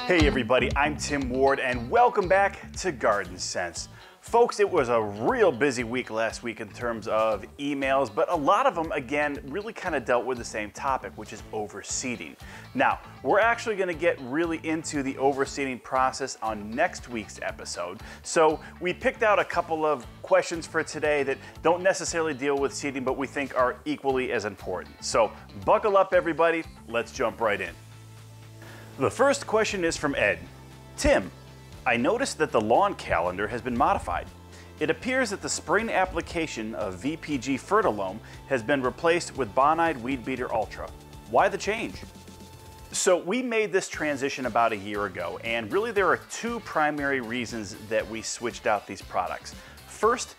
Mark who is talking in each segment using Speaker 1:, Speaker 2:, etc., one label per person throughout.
Speaker 1: Hey everybody, I'm Tim Ward and welcome back to Garden Sense. Folks, it was a real busy week last week in terms of emails, but a lot of them, again, really kind of dealt with the same topic, which is overseeding. Now, we're actually going to get really into the overseeding process on next week's episode. So we picked out a couple of questions for today that don't necessarily deal with seeding, but we think are equally as important. So buckle up everybody, let's jump right in. The first question is from Ed. Tim, I noticed that the lawn calendar has been modified. It appears that the spring application of VPG Fertilome has been replaced with Bonide Weed Beater Ultra. Why the change? So we made this transition about a year ago, and really there are two primary reasons that we switched out these products. First,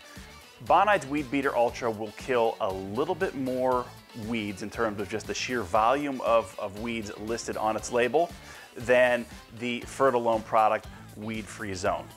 Speaker 1: Bonide's Weed Beater Ultra will kill a little bit more weeds in terms of just the sheer volume of weeds listed on its label than the Fertilome product Weed Free Zone.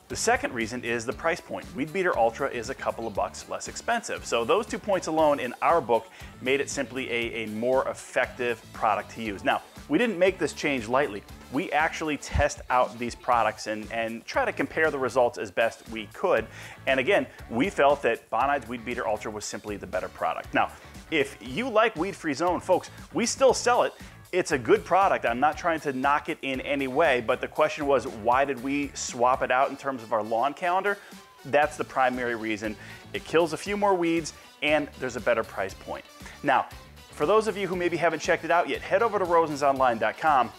Speaker 1: The second reason is the price point. Weed Beater Ultra is a couple of bucks less expensive. So those 2 points alone in our book made it simply a more effective product to use. Now, we didn't make this change lightly. We actually test out these products and try to compare the results as best we could. And again, we felt that Bonide's Weed Beater Ultra was simply the better product. Now, if you like Weed Free Zone, folks, we still sell it. It's a good product. I'm not trying to knock it in any way, but the question was, why did we swap it out in terms of our lawn calendar? That's the primary reason. It kills a few more weeds and there's a better price point. Now, for those of you who maybe haven't checked it out yet, head over to rosensonline.com.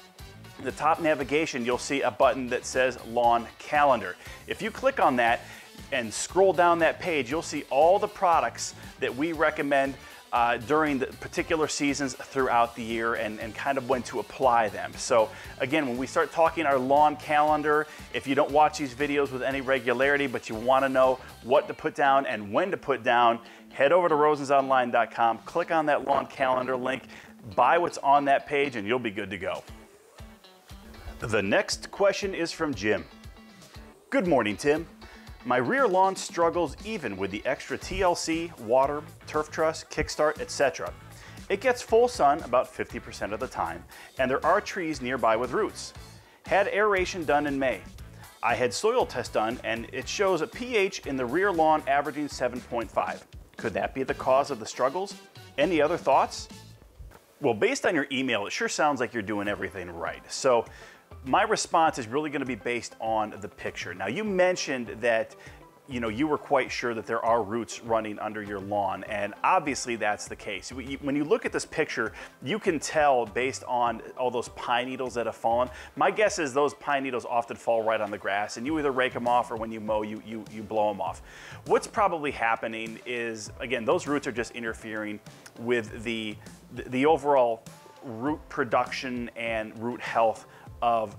Speaker 1: In the top navigation, you'll see a button that says Lawn Calendar. If you click on that and scroll down that page, you'll see all the products that we recommend during the particular seasons throughout the year and kind of when to apply them. So again, when we start talking our lawn calendar, if you don't watch these videos with any regularity, but you want to know what to put down and when to put down, head over to rosensonline.com, click on that lawn calendar link, buy what's on that page, and you'll be good to go. The next question is from Jim. Good morning, Tim. My rear lawn struggles even with the extra TLC, water, turf truss, kickstart, etc. It gets full sun about 50% of the time, and there are trees nearby with roots. Had aeration done in May. I had soil test done, and it shows a pH in the rear lawn averaging 7.5. Could that be the cause of the struggles? Any other thoughts? Well, based on your email, it sure sounds like you're doing everything right. So my response is really going to be based on the picture. Now, you mentioned that you were quite sure that there are roots running under your lawn, and obviously that's the case. When you look at this picture, you can tell based on all those pine needles that have fallen. My guess is those pine needles often fall right on the grass, and you either rake them off or when you mow, you blow them off. What's probably happening is, again, those roots are just interfering with the overall root production and root health of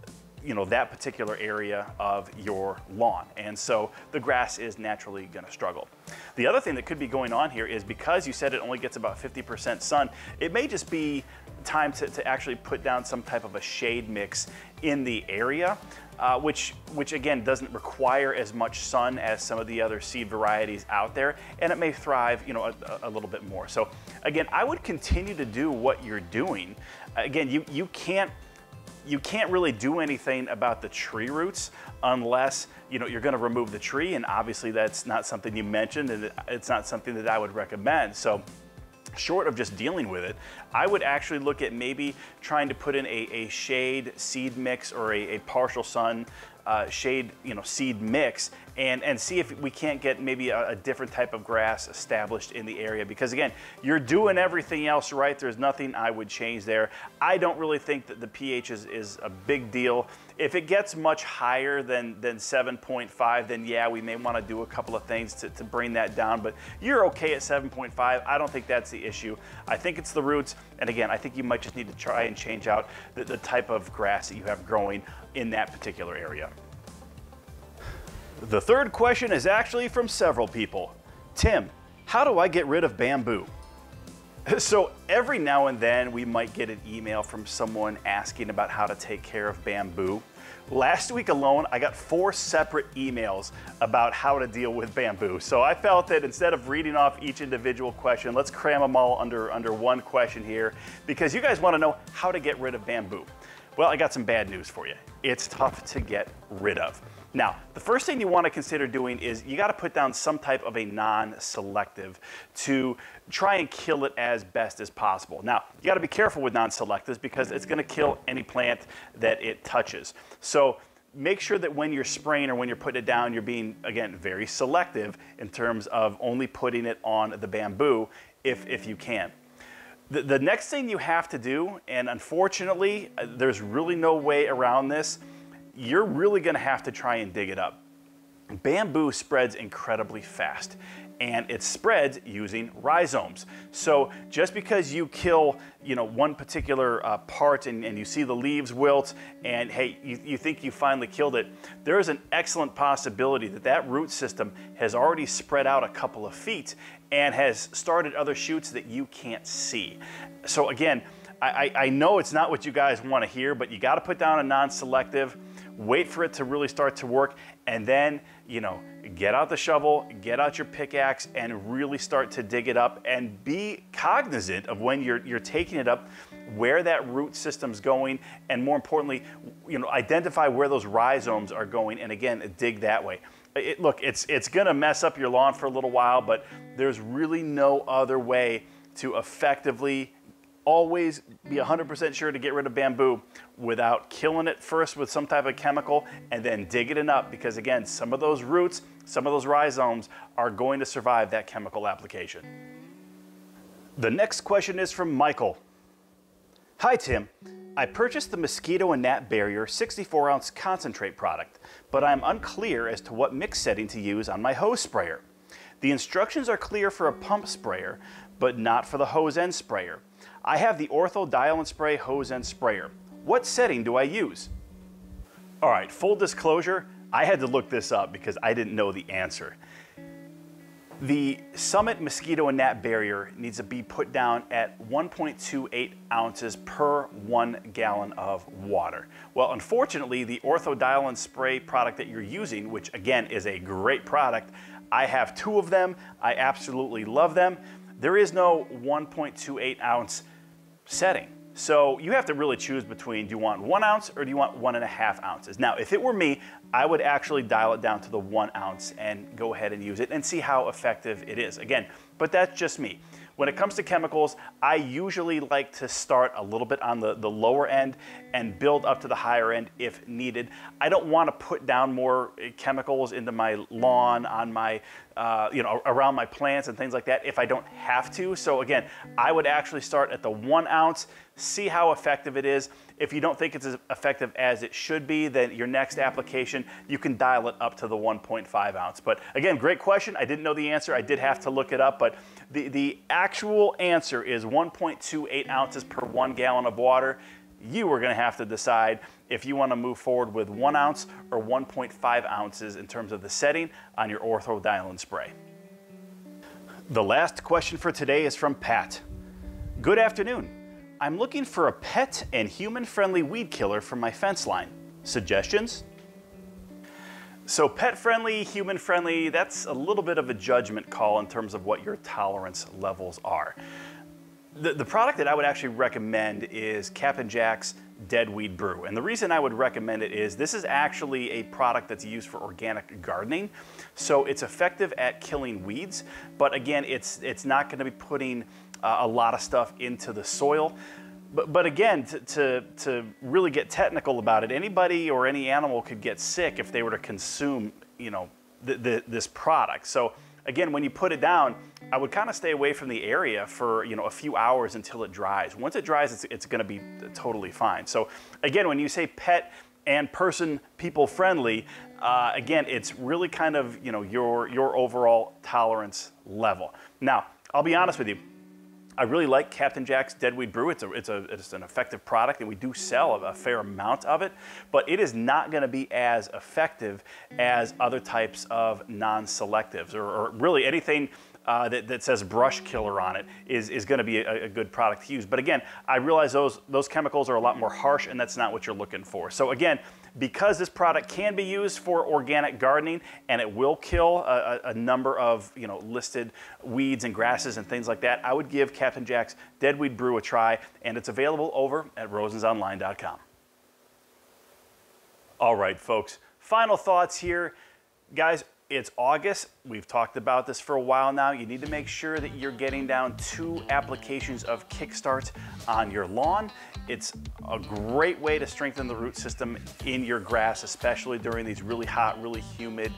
Speaker 1: that particular area of your lawn. And so the grass is naturally gonna struggle. The other thing that could be going on here is because you said it only gets about 50% sun, it may just be time to actually put down some type of a shade mix in the area, which again doesn't require as much sun as some of the other seed varieties out there, and it may thrive a little bit more. So again, I would continue to do what you're doing. Again, you can't really do anything about the tree roots unless you're going to remove the tree, and obviously that's not something you mentioned, and it's not something that I would recommend. So short of just dealing with it, I would actually look at maybe trying to put in a shade seed mix or a partial sun shade seed mix and see if we can't get maybe a different type of grass established in the area, because again, you're doing everything else right. There's nothing I would change there. I don't really think that the pH is a big deal. If it gets much higher than 7.5, then yeah, we may want to do a couple of things to bring that down, but you're okay at 7.5. I don't think that's the issue. I think it's the roots, and again, I think you might just need to try and change out the type of grass that you have growing in that particular area. The third question is actually from several people. Tim, how do I get rid of bamboo? So every now and then we might get an email from someone asking about how to take care of bamboo. Last week alone, I got 4 separate emails about how to deal with bamboo. So I felt that instead of reading off each individual question, let's cram them all under one question here, because you guys want to know how to get rid of bamboo. Well, I got some bad news for you. It's tough to get rid of. Now, the first thing you want to consider doing is you got to put down some type of a non-selective to try and kill it as best as possible. Now, you got to be careful with non-selectives because it's going to kill any plant that it touches. So make sure that when you're spraying or when you're putting it down, you're being, again, very selective in terms of only putting it on the bamboo if you can. The next thing you have to do, and unfortunately, there's really no way around this, you're really going to have to try and dig it up. Bamboo spreads incredibly fast, and it spreads using rhizomes. So just because you kill, one particular part and you see the leaves wilt, and hey, you think you finally killed it, there is an excellent possibility that that root system has already spread out a couple of feet and has started other shoots that you can't see. So again, I know it's not what you guys want to hear, but you got to put down a non-selective, wait for it to really start to work, and then, get out the shovel, get out your pickaxe, and really start to dig it up, and be cognizant of when you're taking it up, where that root system's going, and more importantly, identify where those rhizomes are going, and again, dig that way. Look, it's gonna mess up your lawn for a little while, but there's really no other way to effectively always be 100% sure to get rid of bamboo without killing it first with some type of chemical and then digging it up, because again, some of those roots, some of those rhizomes are going to survive that chemical application. The next question is from Michael. Hi Tim, I purchased the Mosquito and Gnat Barrier 64-ounce concentrate product, but I'm unclear as to what mix setting to use on my hose sprayer. The instructions are clear for a pump sprayer, but not for the hose end sprayer. I have the Ortho Dial and Spray hose end sprayer. What setting do I use? All right, full disclosure, I had to look this up because I didn't know the answer. The Summit Mosquito and Gnat Barrier needs to be put down at 1.28 ounces per 1 gallon of water. Well, unfortunately, the Ortho Dial and Spray product that you're using, which again is a great product, I have 2 of them, I absolutely love them. There is no 1.28 ounce setting. So you have to really choose between, do you want 1 ounce or do you want 1.5 ounces? Now, if it were me, I would actually dial it down to the 1 ounce and go ahead and use it and see how effective it is. Again, but that's just me. When it comes to chemicals, I usually like to start a little bit on the lower end and build up to the higher end if needed. I don't want to put down more chemicals into my lawn, on my, around my plants and things like that if I don't have to. So again, I would actually start at the 1 ounce, see how effective it is. If you don't think it's as effective as it should be, then your next application, you can dial it up to the 1.5 ounce. But again, great question. I didn't know the answer. I did have to look it up, but the actual answer is 1.28 ounces per 1 gallon of water. You are going to have to decide if you want to move forward with 1 ounce or 1.5 ounces in terms of the setting on your Ortho Dial and Spray. The last question for today is from Pat. Good afternoon. I'm looking for a pet and human-friendly weed killer for my fence line. Suggestions? So pet-friendly, human-friendly, that's a little bit of a judgment call in terms of what your tolerance levels are. The product that I would actually recommend is Captain Jack's Dead Weed Brew. And the reason I would recommend it is this is actually a product that's used for organic gardening. So it's effective at killing weeds, but again, it's not going to be putting a lot of stuff into the soil. But again, to really get technical about it, anybody or any animal could get sick if they were to consume, this product. So again, when you put it down, I would kind of stay away from the area for a few hours until it dries. Once it dries, it's going to be totally fine. So again, when you say pet and people friendly, again, it's really kind of your overall tolerance level. Now, I'll be honest with you. I really like Captain Jack's Dead Weed Brew. It's an effective product, and we do sell a fair amount of it, but it is not going to be as effective as other types of non-selectives or really anything that says brush killer on it is going to be a good product to use. But again, I realize those chemicals are a lot more harsh, and that's not what you're looking for. So again, because this product can be used for organic gardening and it will kill a number of listed weeds and grasses and things like that, I would give Captain Jack's Dead Weed Brew a try, and it's available over at rosensonline.com. All right, folks, final thoughts here. Guys, it's August. We've talked about this for a while now. You need to make sure that you're getting down 2 applications of Kickstart on your lawn. It's a great way to strengthen the root system in your grass, especially during these really hot, really humid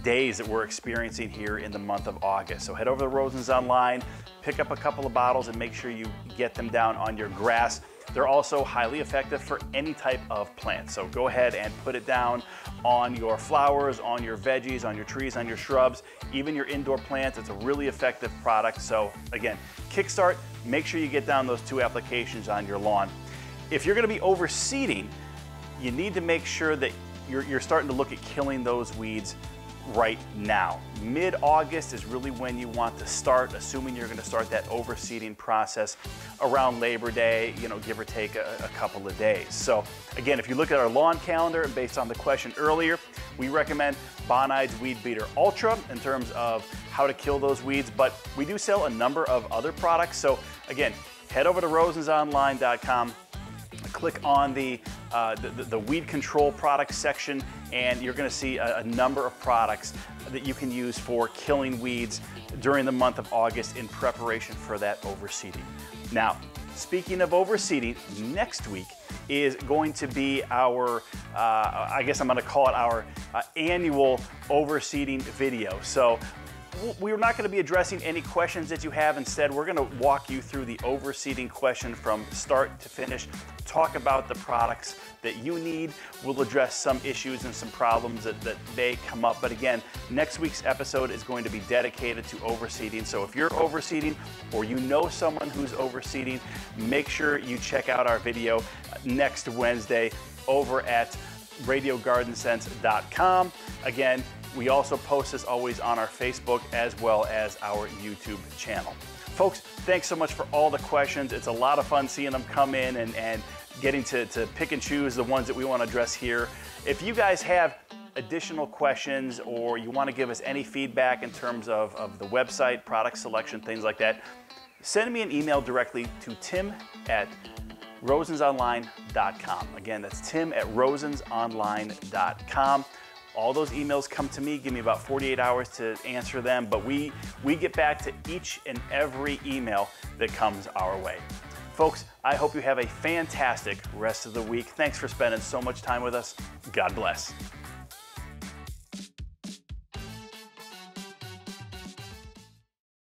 Speaker 1: days that we're experiencing here in the month of August. So head over to Rosen's Online, pick up a couple of bottles and make sure you get them down on your grass. They're also highly effective for any type of plant. So go ahead and put it down on your flowers, on your veggies, on your trees, on your shrubs, even your indoor plants. It's a really effective product. So again, Kickstart, make sure you get down those 2 applications on your lawn. If you're gonna be overseeding, you need to make sure that you're starting to look at killing those weeds right now. Mid-August is really when you want to start, assuming you're going to start that overseeding process around Labor Day, give or take a couple of days. So again, if you look at our lawn calendar and based on the question earlier, we recommend Bonide's Weed Beater Ultra in terms of how to kill those weeds, but we do sell a number of other products. So again, head over to rosensonline.com, click on the weed control products section, and you're going to see a number of products that you can use for killing weeds during the month of August in preparation for that overseeding. Now, speaking of overseeding, next week is going to be our, I guess I'm going to call it our annual overseeding video. So we're not going to be addressing any questions that you have. Instead, we're going to walk you through the overseeding question from start to finish, talk about the products that you need. We'll address some issues and some problems that may come up. But again, next week's episode is going to be dedicated to overseeding. So if you're overseeding or you know someone who's overseeding, make sure you check out our video next Wednesday over at radiogardensense.com. Again, we also post this always on our Facebook as well as our YouTube channel. Folks, thanks so much for all the questions. It's a lot of fun seeing them come in and getting to pick and choose the ones that we want to address here. If you guys have additional questions or you want to give us any feedback in terms of the website, product selection, things like that, send me an email directly to tim@rosensonline.com. Again, that's tim@rosensonline.com. All those emails come to me, give me about 48 hours to answer them, but we get back to each and every email that comes our way. Folks, I hope you have a fantastic rest of the week. Thanks for spending so much time with us. God bless.